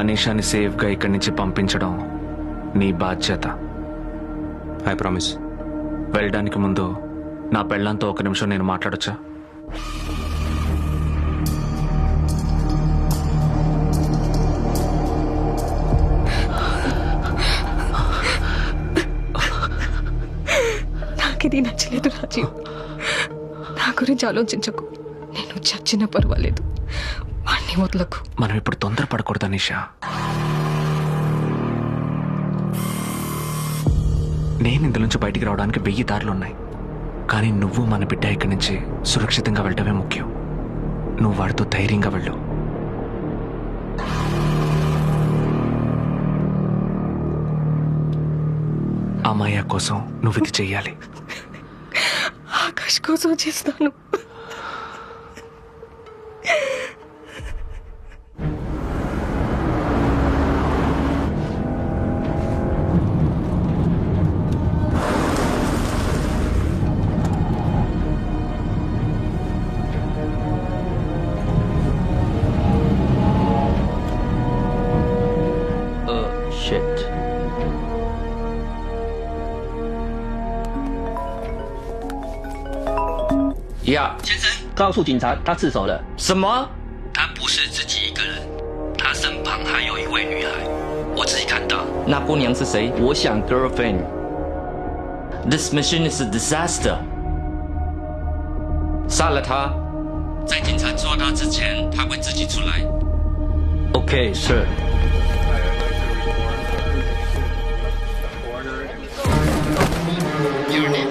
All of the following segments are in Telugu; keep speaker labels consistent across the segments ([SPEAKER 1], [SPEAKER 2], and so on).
[SPEAKER 1] అనిషాని సేఫ్గా ఇక్కడి నుంచి పంపించడం నీ బాధ్యత.
[SPEAKER 2] I promise.
[SPEAKER 1] వెళ్ళడానికి ముందు నా పెళ్ళంతో ఒక నిమిషం నేను మాట్లాడొచ్చా?
[SPEAKER 3] నాకిది నచ్చలేదు రాజీవ్. నా గురించి ఆలోచించకు. నేను చచ్చినా పర్వాలేదు, వాణ్ణి వదలకు.
[SPEAKER 1] మనం ఇప్పుడు తొందరపడకూడదు అనిషా. నేను ఇందులో నుంచి బయటికి రావడానికి 1000 దారులున్నాయి. కానీ నువ్వు మన బిడ్డ ఇక్కడి నుంచి సురక్షితంగా వెళ్ళటమే ముఖ్యం. నువ్వు వాడితో ధైర్యంగా వెళ్ళు. అమ్మాయ కోసం నువ్వు ఇది చెయ్యాలి.
[SPEAKER 3] ఆకాష్ కోసం చేస్తాను.
[SPEAKER 4] Shit.
[SPEAKER 5] 先生，
[SPEAKER 4] 告诉警察他自首了。
[SPEAKER 5] 什么？
[SPEAKER 6] 他不是自己一个人，他身旁还有一位女孩，我自己看到。
[SPEAKER 4] 那姑娘是谁？我想 girlfriend。
[SPEAKER 5] This mission is a disaster。
[SPEAKER 4] 杀了他。
[SPEAKER 6] 在警察抓他之前，他会自己出来。
[SPEAKER 4] Okay, sir.
[SPEAKER 6] Your name.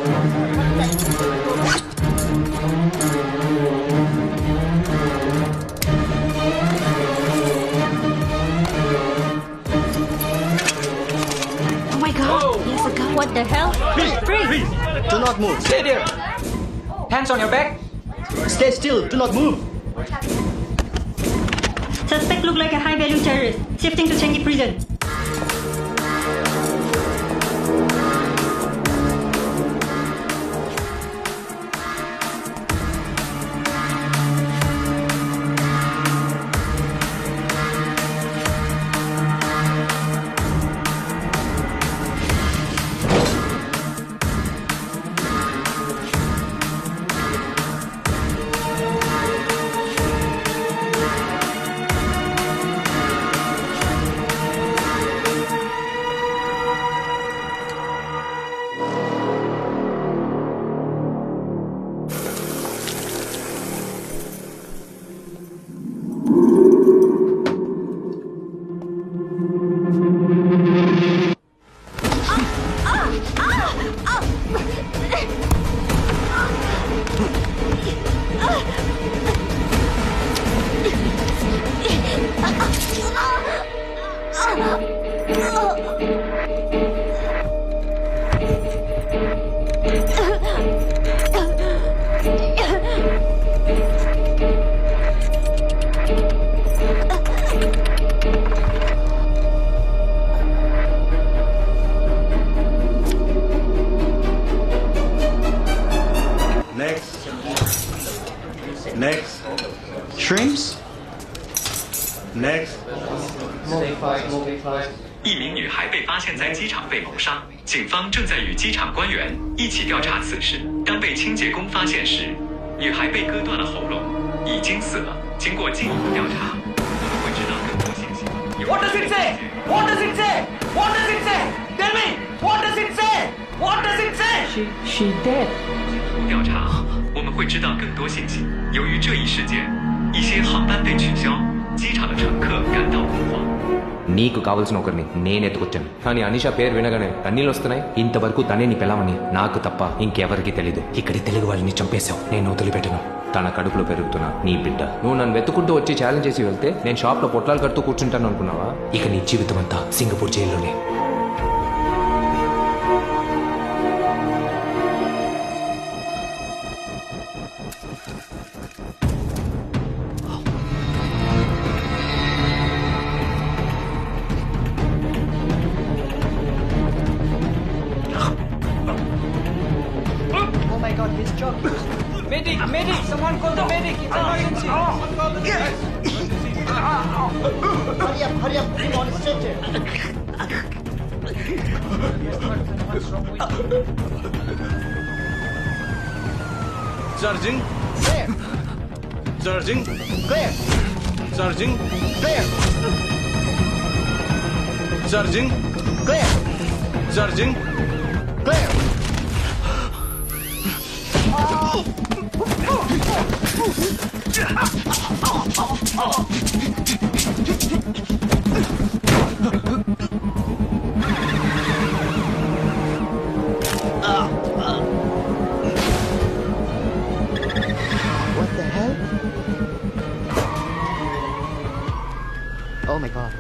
[SPEAKER 7] Oh my god, there's a gun. What the hell?
[SPEAKER 8] Freeze! Do not move.
[SPEAKER 5] Stay there. Hands on your back.
[SPEAKER 8] Stay still. Do not move.
[SPEAKER 7] Suspect look like a high-value terrorist. Shifting to Changi prison.
[SPEAKER 8] Next. Shrimps. Next.
[SPEAKER 9] 一名女孩被发现在机场被谋杀，警方正在与机场官员一起调查此事。当被清洁工发现时，女孩被割断了喉咙，已经死了。经过进一步调查，我们会知道更多信息。
[SPEAKER 5] What does it say? What does it say? What does it say? Tell me. What does it say? What does it say?
[SPEAKER 3] She dead.
[SPEAKER 9] 调查，我们会知道更多信息。由于这一事件，一些航班被取消，机场的乘客感到恐慌。
[SPEAKER 2] నీకు కావాల్సిన ఒకరిని నేను ఎత్తుకొచ్చాను, కానీ అనిషా పేరు వినగానే కన్నీళ్ళు వస్తున్నాయి. ఇంతవరకు తనే నీ పిల్లవని నాకు తప్ప ఇంకెవరికి తెలీదు. ఇక్కడి తెలుగు వాళ్ళని చంపేశావు, నేను వదిలిపెట్టను. తన కడుపులో పెరుగుతున్నా నీ బిడ్డ. నువ్వు నన్ను వెతుకుంటూ వచ్చి ఛాలెంజ్ చేసి వెళ్తే నేను షాప్లో పొట్లాలు కడుతూ కూర్చుంటాను అనుకున్నావా? ఇక నీ జీవితం అంతా సింగపూర్ జైల్లోనే.
[SPEAKER 5] Medic! Medic! Someone call the medic! It's emergency!
[SPEAKER 8] Hurry up. Put him on his stretcher.
[SPEAKER 10] Charging.
[SPEAKER 8] Clear.
[SPEAKER 10] Charging.
[SPEAKER 8] Clear.
[SPEAKER 10] Charging.
[SPEAKER 8] Clear.
[SPEAKER 10] Charging.
[SPEAKER 8] Clear.
[SPEAKER 10] Charging.
[SPEAKER 8] Clear. What the hell? Oh my god.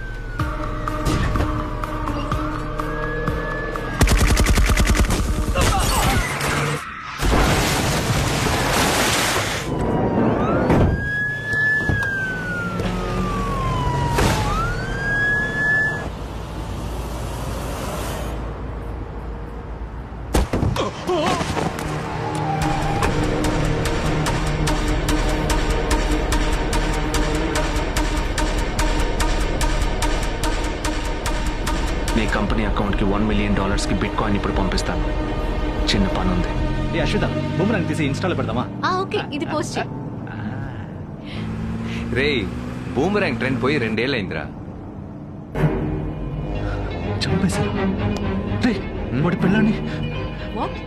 [SPEAKER 1] నీ కంపెనీ అకౌంట్కి $1 million బిట్ కాయిన్ ఇప్పుడు పంపిస్తాను. చిన్న పని ఉంది.
[SPEAKER 11] ఏ అశ్విత బూమరాంగ్ తీసి ఇన్స్టాలో పెడదామా?
[SPEAKER 7] ఓకే ఇది పోస్ట్ చేయి.
[SPEAKER 2] రే బూమరాంగ్ ట్రెండ్ పోయి 2 ఏళ్ళైందిరా.
[SPEAKER 11] చంపేశారు. రే వాడి పిల్లని
[SPEAKER 7] వాట్?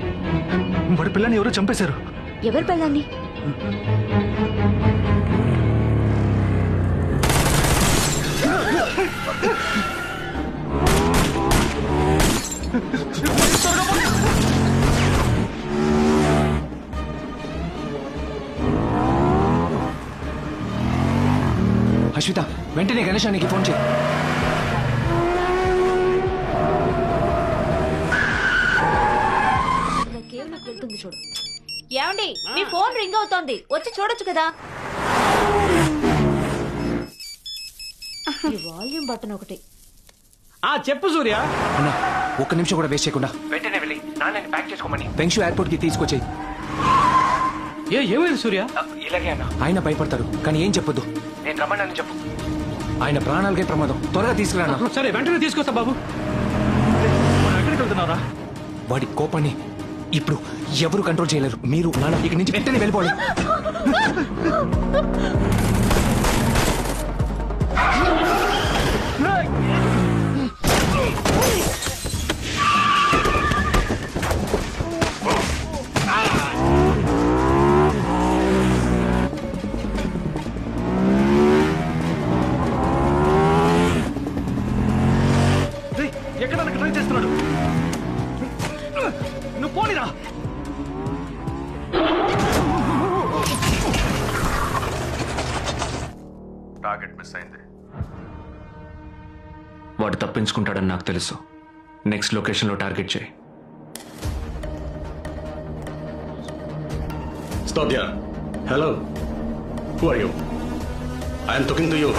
[SPEAKER 11] వాడి పిల్లని ఎవరో చంపేశారు.
[SPEAKER 7] ఎవరి పెళ్ళాన్ని?
[SPEAKER 2] అశ్విత వెంటనే గణేశానికి ఫోన్ చేయి.
[SPEAKER 7] వెళ్తుంది చూడు. ఏమండి మీ ఫోన్ రింగ్ అవుతోంది, వచ్చి చూడొచ్చు కదా. ఈ వాల్యూమ్ బటన్ ఒకటి.
[SPEAKER 11] చెప్పు సూర్య.
[SPEAKER 2] అన్న ఒక్క నిమిషం కూడా వేస్ట్ చేయకుండా వెంటనే వెళ్ళి నాన్నని ప్యాక్ చేసుకోమని పెంక్షు ఎయిర్పోర్ట్ కి తీసుకొచ్చేయి.
[SPEAKER 11] ఏమైంది సూర్య?
[SPEAKER 2] ఇలాగే అన్న. ఆయన భయపడతారు కానీ ఏం చెప్పొద్దు. నేను రమ్మన్నానని చెప్పు. ఆయన ప్రాణాలకే ప్రమాదం. త్వరగా తీసుకురా.
[SPEAKER 11] సరే వెంటనే తీసుకొస్తా బాబు. ఎక్కడికి వెళ్తున్నారా?
[SPEAKER 2] వాడి కోపాన్ని ఇప్పుడు ఎవరు కంట్రోల్ చేయలేరు. మీరు నాన్న ఇక్కడి నుంచి వెంటనే వెళ్ళిపోవాలి.
[SPEAKER 11] ఎక్కడ ట్రై చేస్తున్నాడు? నువ్వు పోనీరా.
[SPEAKER 10] టార్గెట్ మిస్ అయింది.
[SPEAKER 1] వాడు తప్పించుకుంటాడని నాకు తెలుసు. నెక్స్ట్ లొకేషన్లో టార్గెట్ చేయి.
[SPEAKER 10] Stop there. Hello. Who are you? I am talking to you.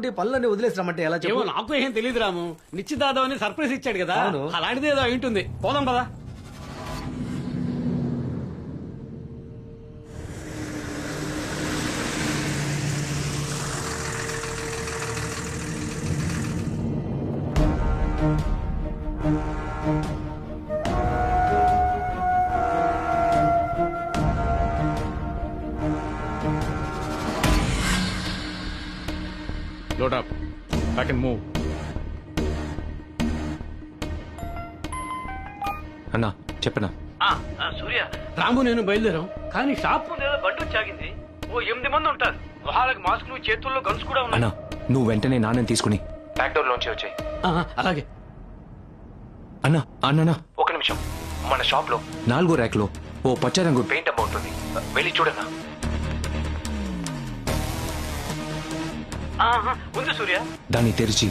[SPEAKER 5] ఇటువంటి పనులన్నీ వదిలేసిరామంటే ఎలా
[SPEAKER 11] ఏమో
[SPEAKER 5] చెప్పు?
[SPEAKER 11] నాకు ఏం తెలియదు రాము. నిశ్చితార్థం అని సర్ప్రైజ్ ఇచ్చాడు కదా,
[SPEAKER 5] అవును.
[SPEAKER 11] అలాంటిది ఏదో అయి ఉంటుంది. పోదాం పదా.
[SPEAKER 10] Load up. I can move.
[SPEAKER 2] అన్నా చెప్పనా?
[SPEAKER 11] సూర్య, రాము నేను బయలుదేరాం, కానీ షాప్ ముందు ఏదో బండి వచ్చాగింది. ఓ 8 మంది ఉంటారు. మొహాలకు మాస్కులు, చేతుల్లో గన్స్ కూడా ఉన్నాయి.
[SPEAKER 2] అన్నా నువ్వు వెంటనే నాన్నని తీసుకుని బ్యాక్ డోర్ లోంచి వచ్చాయి.
[SPEAKER 11] అలాగే.
[SPEAKER 2] అన్నా అన్నా ఒక నిమిషం. మన షాప్ లో 4వ ర్యాక్ లో ఓ పచ్చ రంగు పెయింట్ అమ్మ ఉంటుంది, వెళ్ళి చూడన్నా.
[SPEAKER 11] ఉంది సూర్య.
[SPEAKER 2] దాన్ని తెరిచి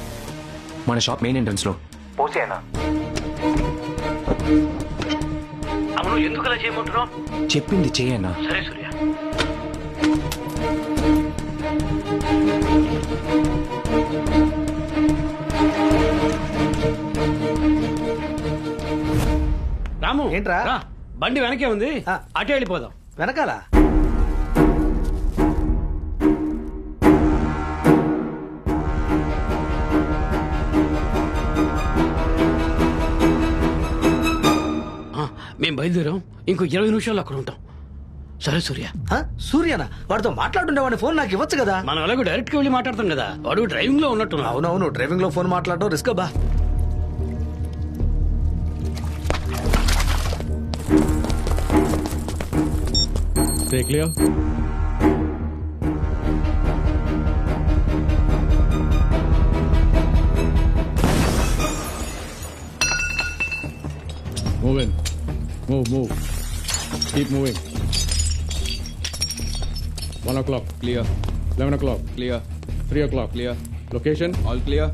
[SPEAKER 2] మన షాప్ మెయిన్ ఎంట్రన్స్ లో పోసేయనా.
[SPEAKER 11] అవును, ఎందుకు అలా చేయమంటున్నావు?
[SPEAKER 2] చెప్పింది చేయన్నా.
[SPEAKER 11] సరే సూర్య. రాము
[SPEAKER 5] ఏంట్రా?
[SPEAKER 11] రా, బండి వెనకే ఉంది, అటే వెళ్ళిపోదాం.
[SPEAKER 5] వెనకాల
[SPEAKER 11] మేము బయలుదేరాం, ఇంకో 20 నిమిషాల్లో అక్కడ ఉంటాం. సరే సూర్య.
[SPEAKER 5] సూర్యనా? వాడితో మాట్లాడుతుండే వాడి ఫోన్ నాకు ఇవ్వచ్చు కదా.
[SPEAKER 11] మనం అలాగే డైరెక్ట్ గా వెళ్ళి మాట్లాడతాం కదా, వాడు డ్రైవింగ్ లో ఉన్నట్టు.
[SPEAKER 5] అవునవును, డ్రైవింగ్ లో ఫోన్ మాట్లాడడం రిస్క్ బా.
[SPEAKER 10] Stay clear. Move in. Move. Keep moving. 1 o'clock, clear. 11 o'clock, clear. 3 o'clock, clear. Location, all clear.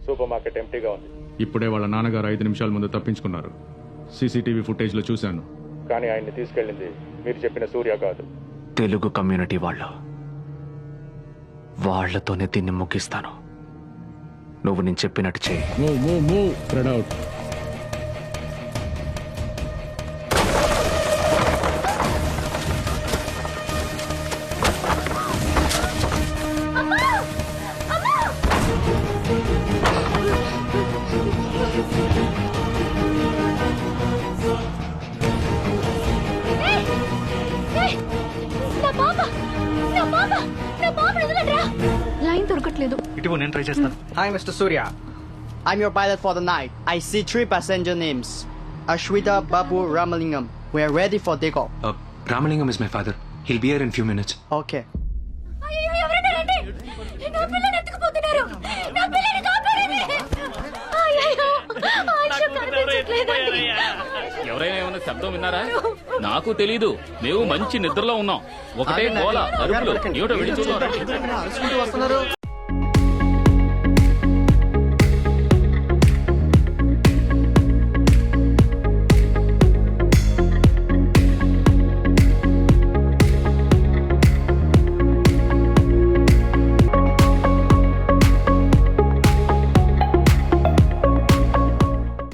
[SPEAKER 10] Supermarket ఎంటీగా ఉంది. ఇప్పుడే వాళ్ళ నాన్నగారు 5 నిమిషాల ముందు తప్పించుకున్నారు. సీసీటీవీ ఫుటేజ్ లో చూశాను. కానీ ఆయన్ని తీసుకెళ్ళింది మీరు చెప్పిన సూర్య కాదు.
[SPEAKER 1] తెలుగు కమ్యూనిటీ వాళ్ళతోనే దీన్ని ముగిస్తాను. నువ్వు నేను చెప్పినట్టు చేయి.
[SPEAKER 10] Move. Spread out.
[SPEAKER 3] లైన్ దొరకట్లేదు.
[SPEAKER 1] ఇటు నేను ట్రై చేస్తాను.
[SPEAKER 8] Hi, Mr. Surya. I'm your pilot for the night. I see 3 passenger names. Ashwita Babu Ramalingam. We are ready for takeoff.
[SPEAKER 2] Ramalingam is my father. Hill be here in few minutes.
[SPEAKER 8] Okay.
[SPEAKER 4] ఎవరైనా ఏమైనా శబ్దం విన్నారా? నాకు తెలీదు, మేము మంచి నిద్రలో ఉన్నాం. ఒకటే గోల, అరుపులు. ఏమిటో వెళ్ళి చూద్దాం.